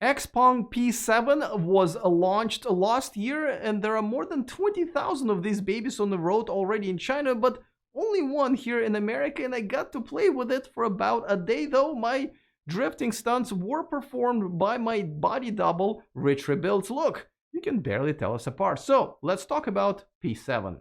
Xpeng P7 was launched last year, and there are more than 20,000 of these babies on the road already in China, but only one here in America, and I got to play with it for about a day, though my drifting stunts were performed by my body double, Rich Rebuilds. Look, you can barely tell us apart. So let's talk about P7.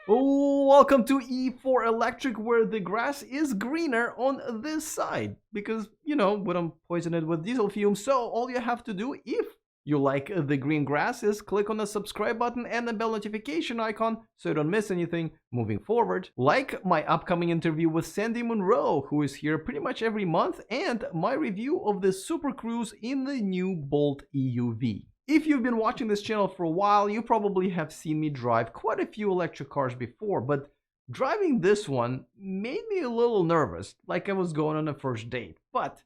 Oh, welcome to E4 Electric, where the grass is greener on this side. Because, you know, we don't poison it with diesel fumes. So all you have to do, if you like the green grass, is click on the subscribe button and the bell notification icon so you don't miss anything moving forward. Like my upcoming interview with Sandy Monroe, who is here pretty much every month, and my review of the Super Cruise in the new Bolt EUV. If you've been watching this channel for a while, you probably have seen me drive quite a few electric cars before, but driving this one made me a little nervous, like I was going on a first date. But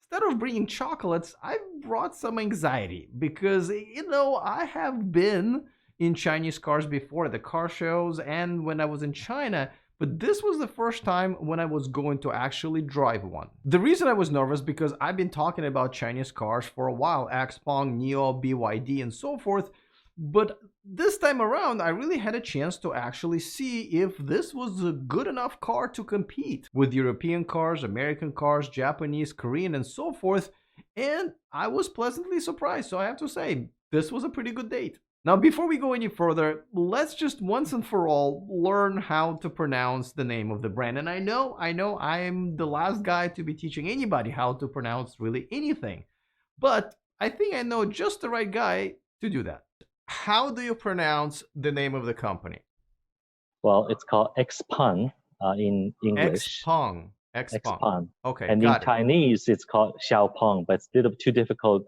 instead of bringing chocolates, I brought some anxiety because, you know, I have been in Chinese cars before at the car shows and when I was in China, but this was the first time when I was going to actually drive one. The reason I was nervous because I've been talking about Chinese cars for a while, Xpeng, NIO, BYD, and so forth. But this time around, I really had a chance to actually see if this was a good enough car to compete with European cars, American cars, Japanese, Korean, and so forth. And I was pleasantly surprised. So I have to say, this was a pretty good date. Now, before we go any further, let's just once and for all learn how to pronounce the name of the brand. And I know I'm the last guy to be teaching anybody how to pronounce really anything, but I think I know just the right guy to do that. How do you pronounce the name of the company? Well, it's called Xpeng in English. Xpeng. Okay, and in Chinese, it's called Xiaopeng, but it's a little too difficult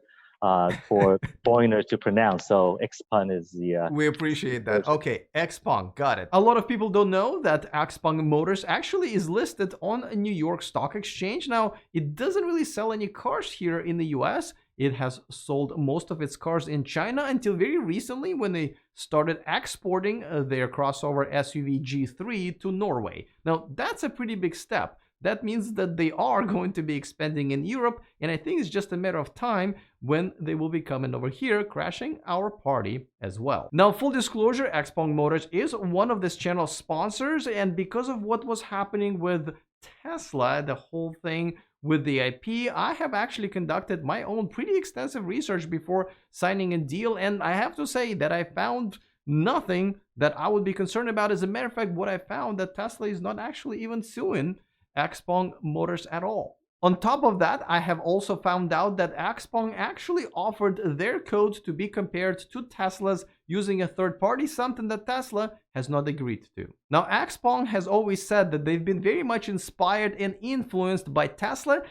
for foreigners to pronounce. So Xpeng is the... we appreciate that. Okay, Xpeng, got it. A lot of people don't know that Xpeng Motors actually is listed on a New York Stock Exchange. Now, it doesn't really sell any cars here in the US. It has sold most of its cars in China until very recently when they started exporting their crossover SUV G3 to Norway. Now, that's a pretty big step. That means that they are going to be expanding in Europe, and I think it's just a matter of time when they will be coming over here, crashing our party as well. Now, full disclosure, Xpeng Motors is one of this channel's sponsors, and because of what was happening with Tesla, the whole thing with the IP, I have actually conducted my own pretty extensive research before signing a deal, and I have to say that I found nothing that I would be concerned about. As a matter of fact, what I found that Tesla is not actually even suing Xpeng Motors at all. On top of that, I have also found out that Xpeng actually offered their code to be compared to Tesla's using a third party, something that Tesla has not agreed to. Now, Xpeng has always said that they've been very much inspired and influenced by Tesla.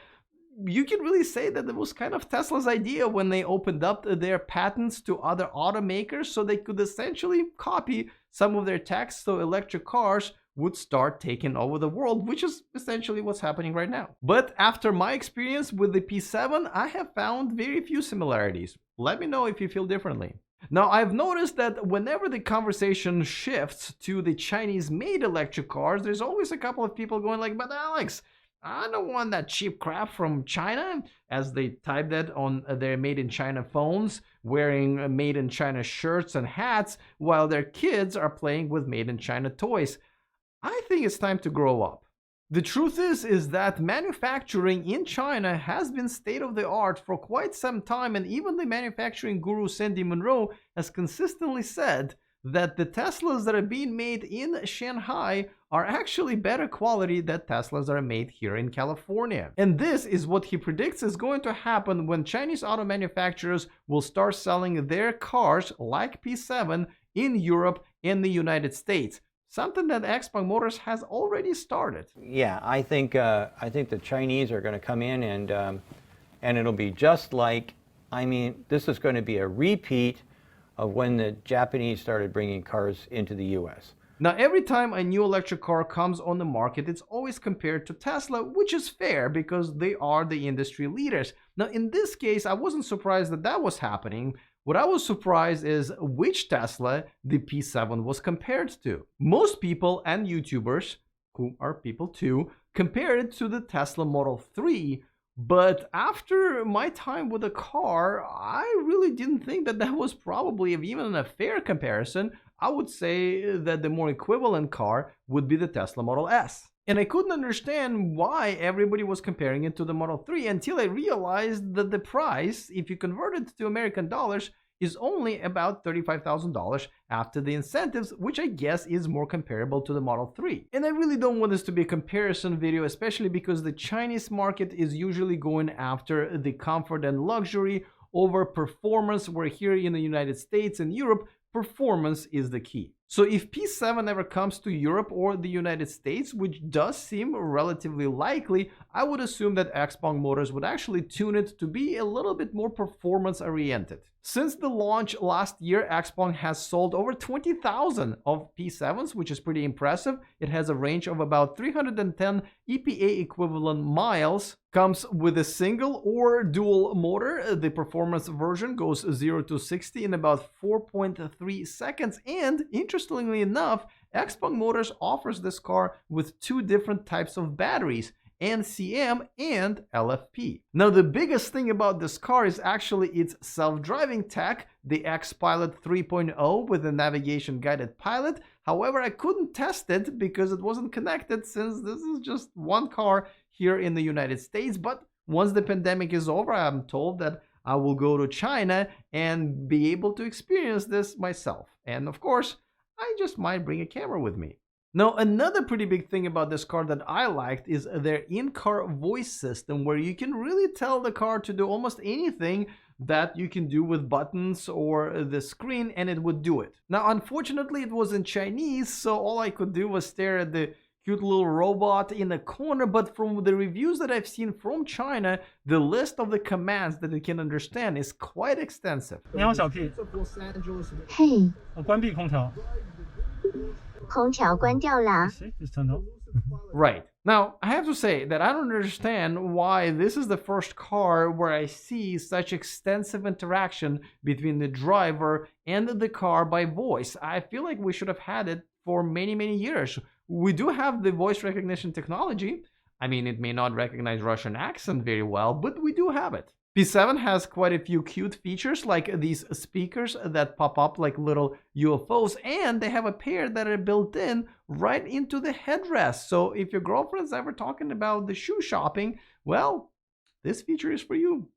You can really say that it was kind of Tesla's idea when they opened up their patents to other automakers so they could essentially copy some of their tech so electric cars would start taking over the world, which is essentially what's happening right now. But after my experience with the P7, I have found very few similarities. Let me know if you feel differently. Now, I've noticed that whenever the conversation shifts to the Chinese-made electric cars, there's always a couple of people going like, but Alex, I don't want that cheap crap from China, as they type that on their made in China phones, wearing made in China shirts and hats, while their kids are playing with made in China toys. I think it's time to grow up. The truth is that manufacturing in China has been state of the art for quite some time, and even the manufacturing guru Sandy Monroe has consistently said that the Teslas that are being made in Shanghai are actually better quality than Teslas that are made here in California. And this is what he predicts is going to happen when Chinese auto manufacturers will start selling their cars like P7 in Europe and the United States. Something that Xpeng Motors has already started. Yeah, I think the Chinese are going to come in and it'll be just like, I mean, this is going to be a repeat of when the Japanese started bringing cars into the US. Now, every time a new electric car comes on the market, it's always compared to Tesla, which is fair because they are the industry leaders. Now, in this case, I wasn't surprised that that was happening. What I was surprised is which Tesla the P7 was compared to. Most people and YouTubers, who are people too, compared it to the Tesla Model 3, But after my time with the car, I really didn't think that that was probably even a fair comparison. I would say that the more equivalent car would be the Tesla Model S. And I couldn't understand why everybody was comparing it to the Model 3 until I realized that the price, if you convert it to American dollars, is only about $35,000 after the incentives, which I guess is more comparable to the Model 3. And I really don't want this to be a comparison video, especially because the Chinese market is usually going after the comfort and luxury over performance, where here in the United States and Europe, performance is the key. So if P7 ever comes to Europe or the United States, which does seem relatively likely, I would assume that Xpeng Motors would actually tune it to be a little bit more performance oriented. Since the launch last year, Xpeng has sold over 20,000 of P7s, which is pretty impressive. It has a range of about 310 EPA equivalent miles. Comes with a single or dual motor. The performance version goes 0 to 60 in about 4.3 seconds. And interestingly enough, Xpeng Motors offers this car with two different types of batteries, NCM and LFP. Now, the biggest thing about this car is actually its self-driving tech, the X-Pilot 3.0 with a navigation guided pilot. However, I couldn't test it because it wasn't connected, since this is just one car here in the United States. But once the pandemic is over, I'm told that I will go to China and be able to experience this myself. And of course, I just might bring a camera with me. Now, another pretty big thing about this car that I liked is their in-car voice system, where you can really tell the car to do almost anything that you can do with buttons or the screen, and it would do it. Now, unfortunately, it was in Chinese, so all I could do was stare at the cute little robot in the corner. But from the reviews that I've seen from China, the list of the commands that it can understand is quite extensive. 你好，小 P。嘿，我关闭空调。空调关掉啦。Just turned on. Right. Now, I have to say that I don't understand why this is the first car where I see such extensive interaction between the driver and the car by voice. I feel like we should have had it for many, many years. We do have the voice recognition technology. I mean, it may not recognize Russian accent very well, but we do have it. P7 has quite a few cute features, like these speakers that pop up like little UFOs, and they have a pair that are built in right into the headrest. So if your girlfriend's ever talking about the shoe shopping, well, this feature is for you.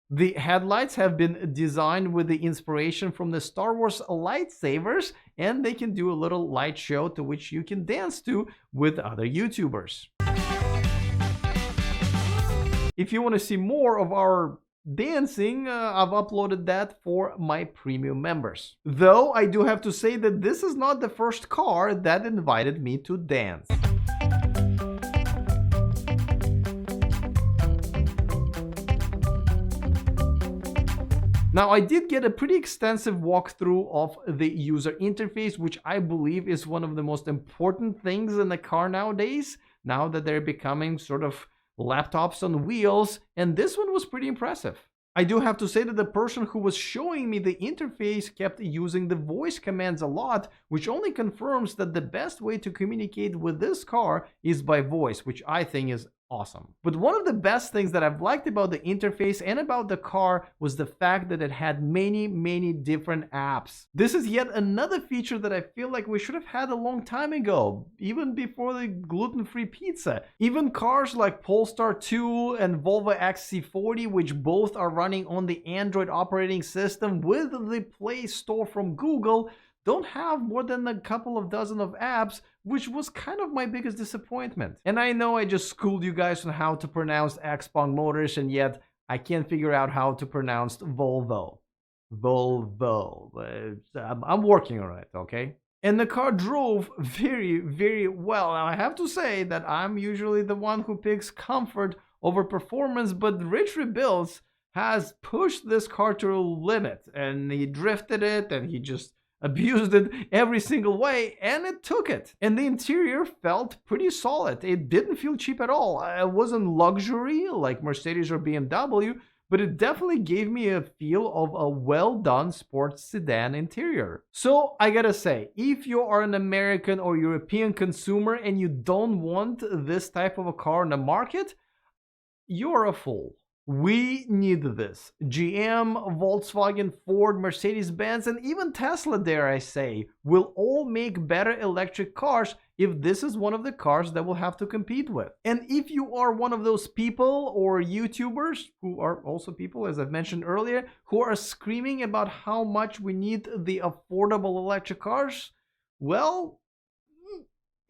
The headlights have been designed with the inspiration from the Star Wars lightsabers, and they can do a little light show to which you can dance to with other YouTubers. If you want to see more of our dancing, I've uploaded that for my premium members. Though I do have to say that this is not the first car that invited me to dance. Now, I did get a pretty extensive walkthrough of the user interface, which I believe is one of the most important things in the car nowadays, now that they're becoming sort of laptops on wheels, and this one was pretty impressive. I do have to say that the person who was showing me the interface kept using the voice commands a lot, which only confirms that the best way to communicate with this car is by voice, which I think is awesome. But one of the best things that I've liked about the interface and about the car was the fact that it had many different apps. This is yet another feature that I feel like we should have had a long time ago, even before the gluten-free pizza. Even cars like Polestar 2 and Volvo XC40, which both are running on the Android operating system with the Play Store from Google, don't have more than a couple of dozen of apps, which was kind of my biggest disappointment. And I know I just schooled you guys on how to pronounce Xpeng Motors, and yet I can't figure out how to pronounce Volvo. Volvo. I'm working on it, okay? And the car drove very well. Now, I have to say that I'm usually the one who picks comfort over performance, but Rich Rebuilds has pushed this car to a limit, and he drifted it, and he just abused it every single way, and it took it. And the interior felt pretty solid. It didn't feel cheap at all. It wasn't luxury like Mercedes or BMW, but it definitely gave me a feel of a well-done sports sedan interior. So I gotta say, if you are an American or European consumer and you don't want this type of a car on the market, you're a fool. We need this. GM, Volkswagen, Ford, Mercedes-Benz, and even Tesla, dare I say, will all make better electric cars if this is one of the cars that we'll have to compete with. And if you are one of those people or YouTubers, who are also people, as I've mentioned earlier, who are screaming about how much we need the affordable electric cars, well,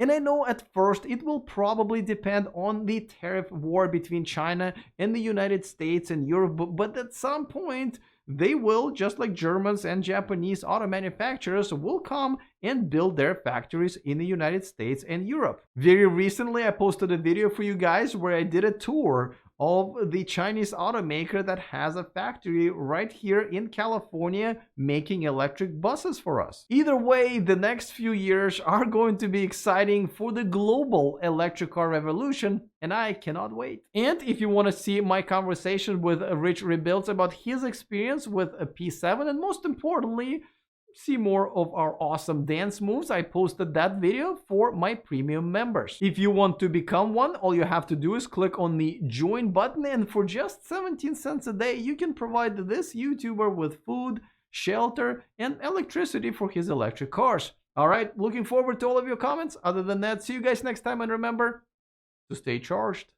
and I know at first it will probably depend on the tariff war between China and the United States and Europe, but at some point they will, just like Germans and Japanese auto manufacturers, will come and build their factories in the United States and Europe. Very recently, I posted a video for you guys where I did a tour of the Chinese automaker that has a factory right here in California making electric buses for us. Either way, the next few years are going to be exciting for the global electric car revolution, and I cannot wait. And if you want to see my conversation with Rich Rebuilds about his experience with a P7, and most importantly, see more of our awesome dance moves, I posted that video for my premium members. If you want to become one, all you have to do is click on the join button, and for just 17 cents a day, you can provide this YouTuber with food, shelter, and electricity for his electric cars. All right, looking forward to all of your comments. Other than that, see you guys next time, and remember to stay charged.